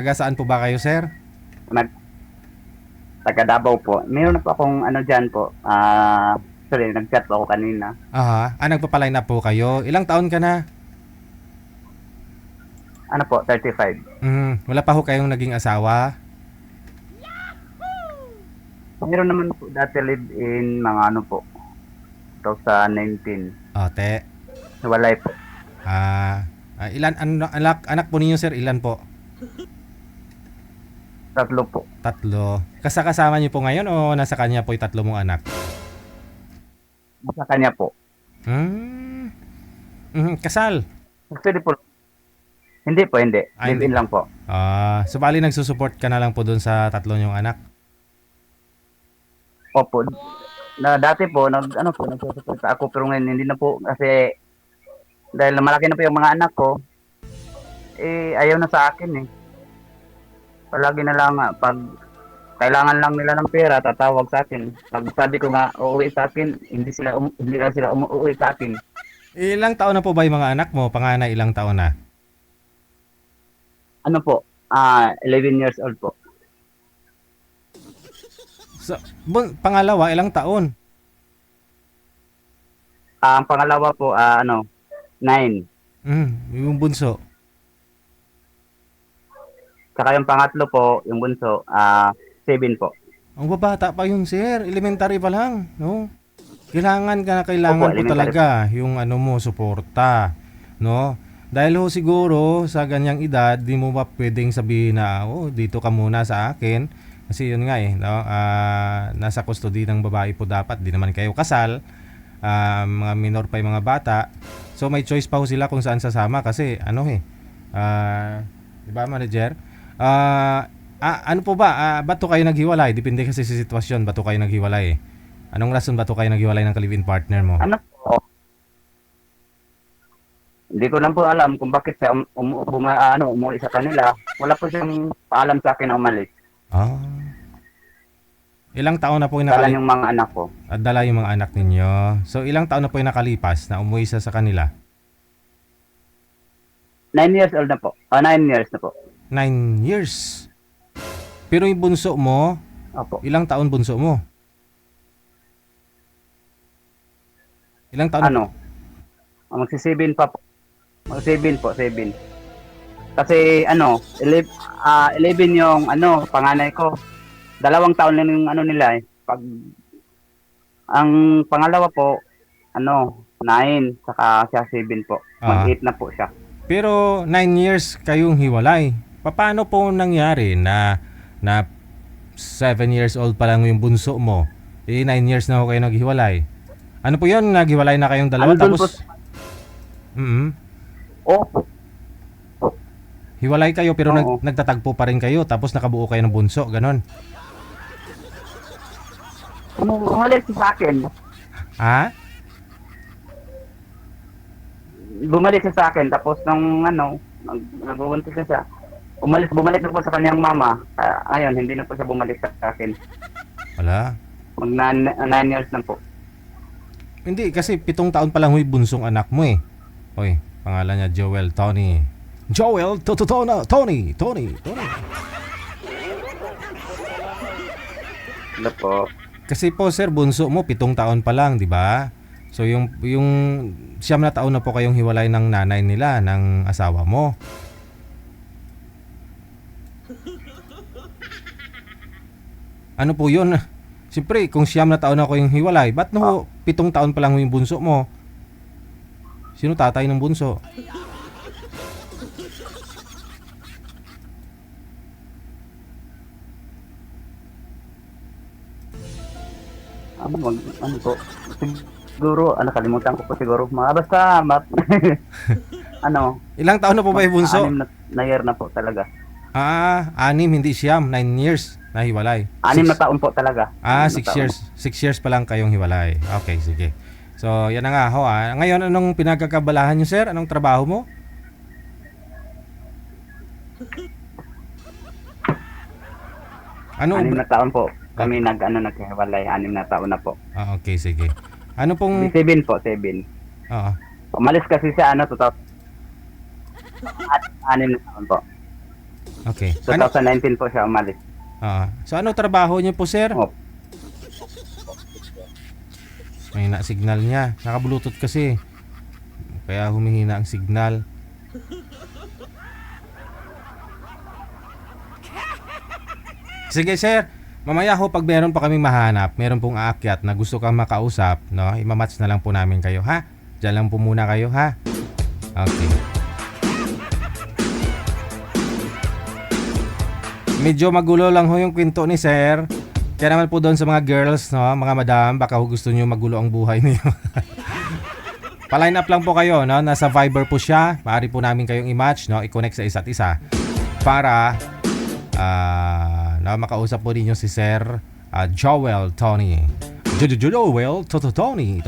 Taga saan po ba kayo, sir? Nag taga Davao po. Meron na po akong ano diyan po, sorry, nag-chat po ako kanina. Aha. Nagpapaline up po kayo. Ilang taon ka na? Ano po, 35. Wala pa ho kayong naging asawa? Meron naman po dati live-in mga ano po, 2019. Ote. Hiwalay po. Ilan anak po ninyo, sir? Ilan po? Tatlo po. Tatlo. Kasama niyo po ngayon o nasa kanya po yung tatlo mong anak? Sa kanya po. Hmm. Kasal. Actually po, hindi po, hindi. Hindi. Live-in lang po. So bali nagsusupport ka na lang po doon sa tatlo niyong anak? Opo. Na dati po, nagsusupport ako pero ngayon hindi na po kasi dahil malaki na po yung mga anak ko, ayaw na sa akin eh. Palagi na lang pag kailangan lang nila ng pera, tatawag sa akin. Pag sabi ko nga uuwi sa akin, hindi lang sila umuwi sa akin. Ilang taon na po ba yung mga anak mo? Panganay ilang taon na? Ano po? 11 years old po. So, pangalawa ilang taon? Ang pangalawa po, 9. Yung bunso. Saka yung pangatlo po, yung bunso, 7 po. Ang babata pa yun, sir. Elementary pa lang, no? Kailangan Opo, po elementary. talaga yung ano mo, suporta, no? Dahil ho siguro sa ganyang edad, di mo ba pwedeng sabihin na, oh, dito ka muna sa akin. Kasi yun nga no? Nasa custody ng babae po dapat, di naman kayo kasal. Mga minor pa yung mga bata. So may choice pa ho sila kung saan sasama kasi di ba, manager? Ano po ba? Ba't to kayo naghiwalay? Depende kasi sa sitwasyon, ba't to kayo naghiwalay? Anong rason ba to kayo naghiwalay ng ka-live-in partner mo? Ano po? Hindi ko lang po alam kung bakit siya umuwi sa kanila. Wala po siyang paalam sa akin na umalis. Ah. Ilang taon na po yung Dala yung mga anak ko. dala yung mga anak ninyo. So ilang taon na po yung nakalipas na umuwi sa kanila? 9 years old na po. 9 years na po. 9 years. Pero yung bunso mo, Opo. ilang taon bunso mo? Ilang taon na po? Magsi-7 pa po. Mag-7 po, 7. Kasi 11 yung panganay ko. 2 taon lang yung nila eh. Pag ang pangalawa po, 9, saka siya 7 po. Mag-8 na po siya. Pero 9 years kayong hiwalay. Paano po nangyari na 7 years old pa lang yung bunso mo? 9 years na ho kayo naghiwalay. Ano po yun? Naghiwalay na kayong dalawa Andun tapos... Opo. Hiwalay kayo pero Oo. nagtatagpo pa rin kayo tapos nakabuo kayo ng bunso, ganon. Umalis siya sa akin. Ha? Bumalik siya sa akin. Tapos nung nagbubuntis na siya. Bumalik na po sa kanyang mama. Ayun, hindi na po siya bumalik sa akin. Wala. Mag 9 years na po. Hindi, kasi 7 taon pa lang yung bunsong anak mo eh. Oy, pangalan niya Joel Tony. Joel Tony. Ano po? Kasi po sir, bunso mo 7 taon pa lang, di ba? So yung 9 na taon na po kayong hiwalay ng nanay nila, ng asawa mo. Ano po yun? Siyempre, kung 9 na taon na kayong hiwalay, ba't no 7 taon pa lang yung bunso mo? Sino tatay ng bunso? Ano po? Siguro, nakalimutan ko po siguro. Basta, Ilang taon na po ba yung bunso? 6 na year na po talaga. 6, hindi 9 years na hiwalay. 6 na taon po talaga. 6 years. 6 years pa lang kayong hiwalay. Okay, sige. So, yan na nga ho. Ngayon, anong pinagkakabalahan nyo, sir? Anong trabaho mo? Ano? 6 na taon po. Kami naghiwalay. 6 na taon na po. Okay, sige. Ano pong... 7 po, 7. Oo. Umalis kasi siya, 2000. 6 na taon po. Okay. Ano? 2019 po siya umalis. So ano trabaho niyo po, sir? Opo. May na signal niya. Naka-bluetooth kasi. Kaya humihina ang signal. Sige, sir. Mamaya ho, pag meron pa kaming mahanap, meron pong aakyat na gusto kang makausap, no? Imamatch na lang po namin kayo, ha? Diyan lang po muna kayo, ha? Okay. Medyo magulo lang ho yung kwento ni sir. Kaya naman po doon sa mga girls, no? Mga madam, baka ho gusto nyo magulo ang buhay niyo. Pa-line up lang po kayo, no? Nasa Viber po siya. Maaari po namin kayong i-match, no? I-connect sa isa't isa. Para na makausap po ninyo si Sir Joel Tony. Joel Tony.